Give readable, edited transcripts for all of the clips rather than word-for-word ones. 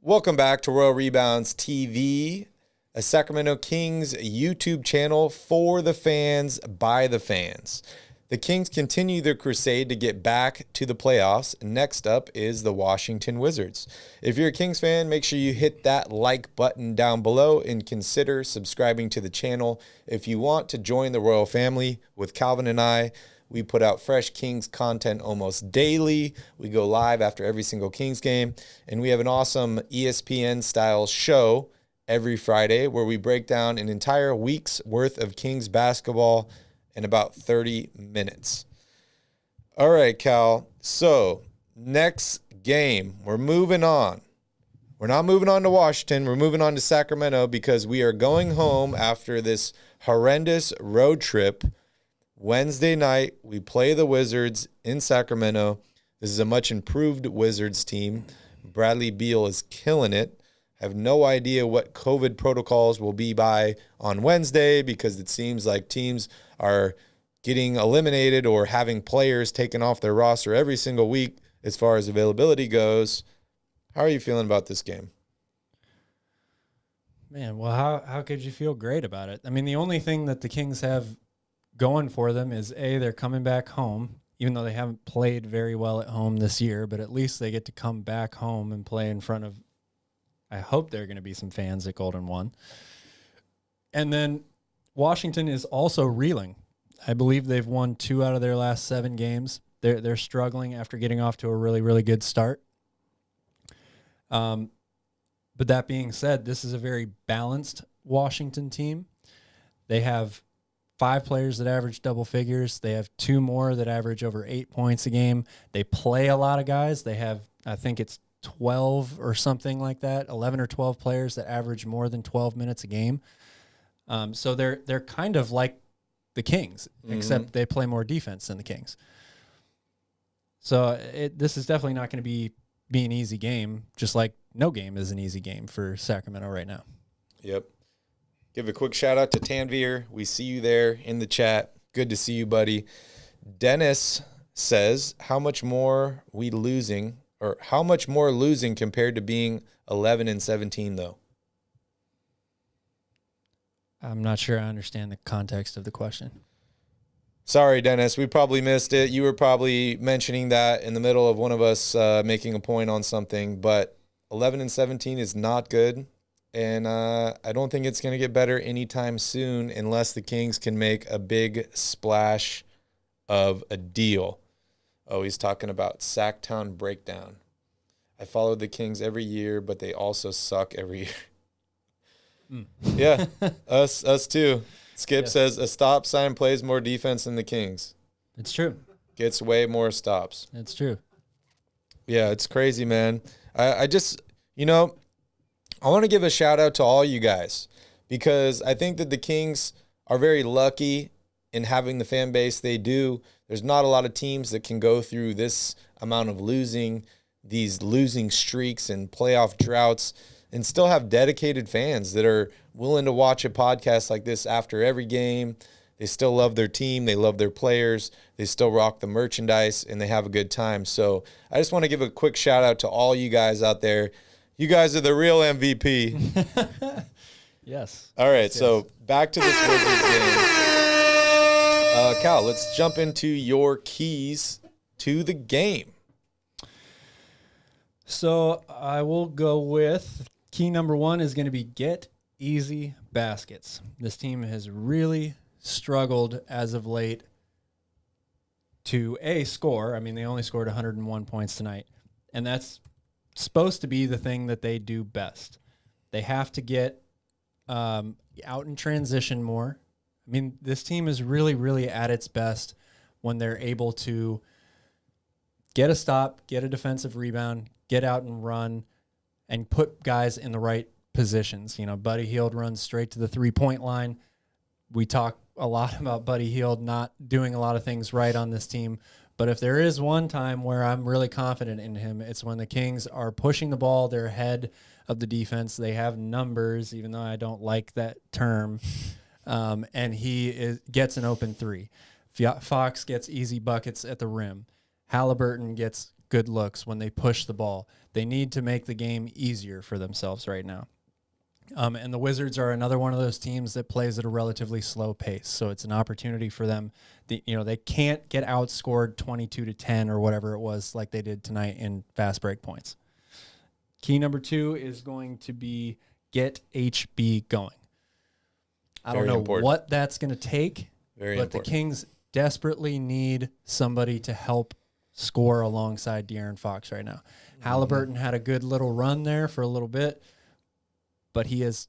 Welcome back to Royal Rebounds TV, a Sacramento Kings YouTube channel for the fans, by the fans. The Kings continue their crusade to get back to the playoffs. Next up is the Washington Wizards. If you're a Kings fan, make sure you hit that like button down below and consider subscribing to the channel. If you want to join the Royal family with Calvin and I, we put out fresh Kings content almost daily. We go live after every single Kings game. And we have an awesome ESPN-style show every Friday where we break down an entire week's worth of Kings basketball in about 30 minutes. All right, Cal. So, next game, we're moving on. We're not moving on to Washington. We're moving on to Sacramento because we are going home after this horrendous road trip. Wednesday night, we play the Wizards in Sacramento. This is a much improved Wizards team. Bradley Beal is killing it. I have no idea what COVID protocols will be by on Wednesday because it seems like teams are getting eliminated or having players taken off their roster every single week as far as availability goes. How are you feeling about this game? Man, well, how could you feel great about it? I mean, the only thing that the Kings have going for them is, they're coming back home, even though they haven't played very well at home this year, but at least they get to come back home and play in front of, I hope there are going to be some fans at Golden One. And then Washington is also reeling. I believe they've won 2 out of their last 7 games. They're struggling after getting off to a really, really good start. But that being said, this is a very balanced Washington team. They have 5 players that average double figures. They have 2 more that average over 8 points a game. They play a lot of guys. They have, I think it's 12 or something like that, 11 or 12 players that average more than 12 minutes a game. So they're kind of like the Kings, except they play more defense than the Kings. So this is definitely not going to be an easy game, just like no game is an easy game for Sacramento right now. Yep. Give a quick shout out to Tanvir. We see you there in the chat. Good to see you, buddy. Dennis says, how much more losing compared to being 11-17 though? I'm not sure I understand the context of the question. Sorry, Dennis. We probably missed it. You were probably mentioning that in the middle of one of us making a point on something, but 11-17 is not good. And I don't think it's going to get better anytime soon unless the Kings can make a big splash of a deal. Oh, he's talking about Sacktown Breakdown. I follow the Kings every year, but they also suck every year. Yeah, us too. Skip says a stop sign plays more defense than the Kings. It's true. Gets way more stops. It's true. Yeah, it's crazy, man. I just, I want to give a shout out to all you guys because I think that the Kings are very lucky in having the fan base they do. There's not a lot of teams that can go through this amount of these losing streaks and playoff droughts and still have dedicated fans that are willing to watch a podcast like this after every game. They still love their team. They love their players. They still rock the merchandise and they have a good time. So I just want to give a quick shout out to all you guys out there. You guys are the real MVP. Yes. All right, so back to this Wizards game. Cal, let's jump into your keys to the game. So I will go with key number 1 is going to be get easy baskets. This team has really struggled as of late to score. I mean, they only scored 101 points tonight, and that's supposed to be the thing that they do best. They have to get out in transition more. I mean, this team is really, really at its best when they're able to get a stop, get a defensive rebound, get out and run, and put guys in the right positions. Buddy Hield runs straight to the 3-point line. We talk a lot about Buddy Hield not doing a lot of things right on this team. But if there is one time where I'm really confident in him, it's when the Kings are pushing the ball. They're ahead of the defense. They have numbers, even though I don't like that term. And he gets an open 3. Fox gets easy buckets at the rim. Haliburton gets good looks, when they push the ball. They need to make the game easier for themselves right now. And the Wizards are another one of those teams that plays at a relatively slow pace. So it's an opportunity for them. They can't get outscored 22-10 or whatever it was like they did tonight in fast break points. Key number 2 is going to be get HB going. I don't know what that's going to take, but the Kings desperately need somebody to help score alongside De'Aaron Fox right now. Haliburton had a good little run there for a little bit, but he has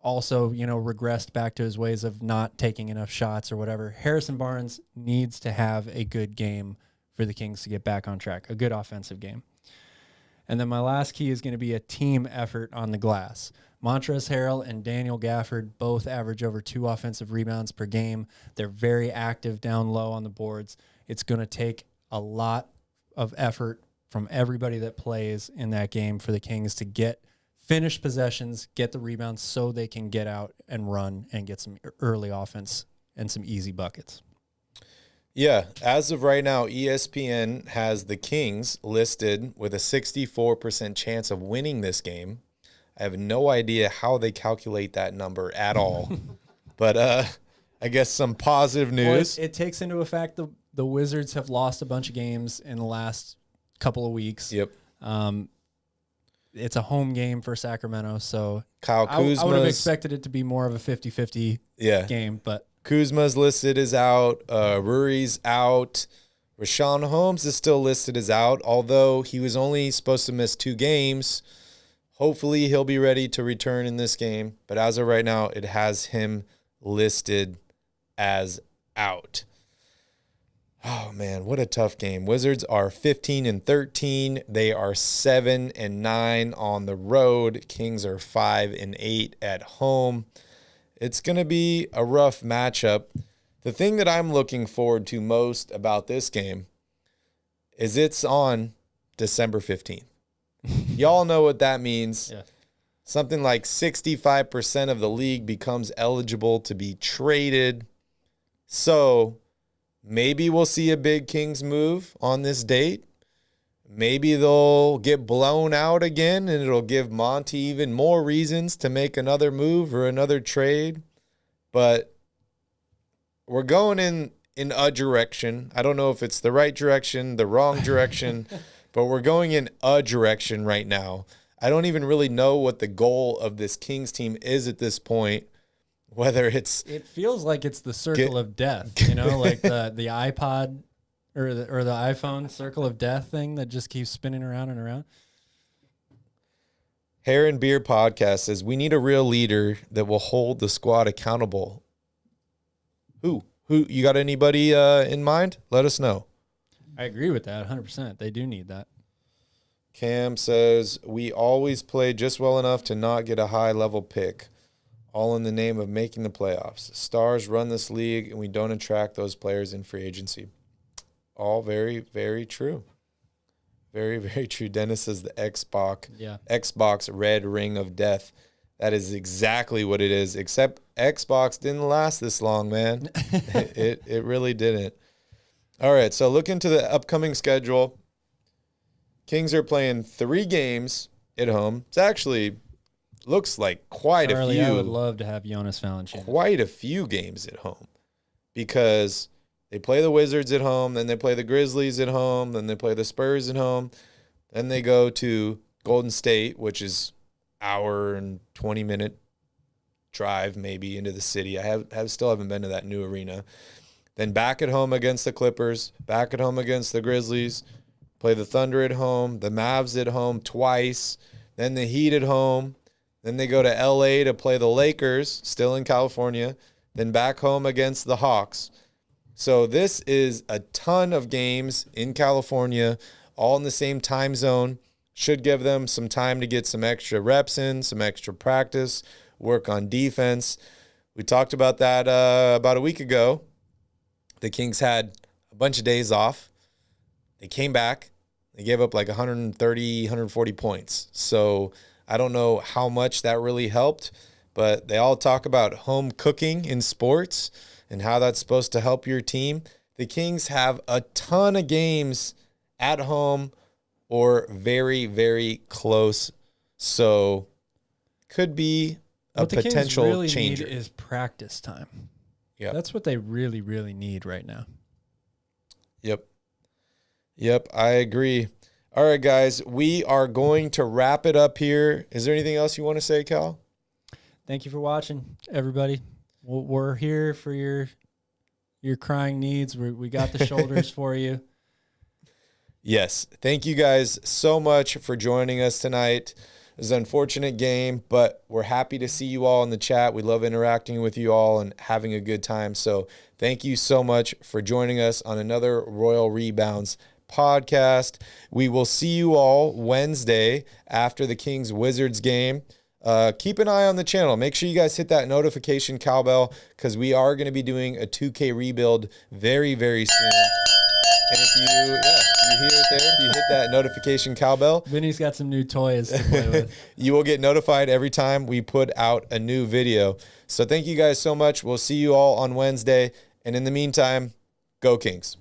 also, regressed back to his ways of not taking enough shots or whatever. Harrison Barnes needs to have a good game for the Kings to get back on track, a good offensive game. And then my last key is going to be a team effort on the glass. Montrezl Harrell and Daniel Gafford both average over 2 offensive rebounds per game. They're very active down low on the boards. It's going to take a lot of effort from everybody that plays in that game for the Kings to get finish possessions, get the rebounds so they can get out and run and get some early offense and some easy buckets. Yeah, as of right now, ESPN has the Kings listed with a 64% chance of winning this game. I have no idea how they calculate that number at all. But I guess some positive news. Well, it takes into effect the Wizards have lost a bunch of games in the last couple of weeks. Yep. It's a home game for Sacramento, so Kyle Kuzma. I would have expected it to be more of a 50-50 game, but Kuzma's listed as out. Ruri's out. Rashawn Holmes is still listed as out, although he was only supposed to miss 2 games. Hopefully he'll be ready to return in this game, but as of right now, it has him listed as out. Oh, man, what a tough game. Wizards are 15-13. They are 7-9 on the road. Kings are 5-8 at home. It's going to be a rough matchup. The thing that I'm looking forward to most about this game is it's on December 15th. Y'all know what that means. Yeah. Something like 65% of the league becomes eligible to be traded. So maybe we'll see a big Kings move on this date. Maybe they'll get blown out again, and it'll give Monty even more reasons to make another move or another trade. But we're going in a direction. I don't know if it's the right direction, the wrong direction, but we're going in a direction right now. I don't even really know what the goal of this Kings team is at this point. Whether it's... It feels like it's the circle of death, like the iPod or the iPhone circle of death thing that just keeps spinning around and around. Hair and Beer Podcast says, we need a real leader that will hold the squad accountable. Who? You got anybody in mind? Let us know. I agree with that 100%. They do need that. Cam says, we always play just well enough to not get a high-level pick, all in the name of making the playoffs. Stars run this league, and we don't attract those players in free agency. All very, very true. Very, very true. Dennis says the Xbox red ring of death. That is exactly what it is, except Xbox didn't last this long, man. It really didn't. All right, so look into the upcoming schedule. Kings are playing 3 games at home. It's actually looks like quite a few. I would love to have Jonas Valanciunas. Quite a few games at home because they play the Wizards at home, then they play the Grizzlies at home, then they play the Spurs at home, then they go to Golden State, which is hour and 20-minute drive maybe into the city. I still haven't been to that new arena. Then back at home against the Clippers, back at home against the Grizzlies, play the Thunder at home, the Mavs at home twice, then the Heat at home, then they go to LA to play the Lakers, still in California, then back home against the Hawks. So this is a ton of games in California, all in the same time zone. Should give them some time to get some extra reps in, some extra practice, work on defense. We talked about that about a week ago. The Kings had a bunch of days off. They came back. They gave up like 130, 140 points. So I don't know how much that really helped, but they all talk about home cooking in sports and how that's supposed to help your team. The Kings have a ton of games at home or very, very close. So could be a potential really changer. Need is practice time. Yeah, that's what they really, really need right now. Yep, I agree. All right, guys, we are going to wrap it up here. Is there anything else you want to say, Cal? Thank you for watching, everybody. We're here for your crying needs. We got the shoulders for you. Yes. Thank you guys so much for joining us tonight. It was an unfortunate game, but we're happy to see you all in the chat. We love interacting with you all and having a good time. So thank you so much for joining us on another Royal Rebounds podcast. We will see you all Wednesday after the Kings-Wizards game. Keep an eye on the channel. Make sure you guys hit that notification cowbell because we are going to be doing a 2K rebuild very, very soon. And if you hear it there, if you hit that notification cowbell, Vinny's got some new toys to play with. You will get notified every time we put out a new video. So thank you guys so much. We'll see you all on Wednesday. And in the meantime, go Kings.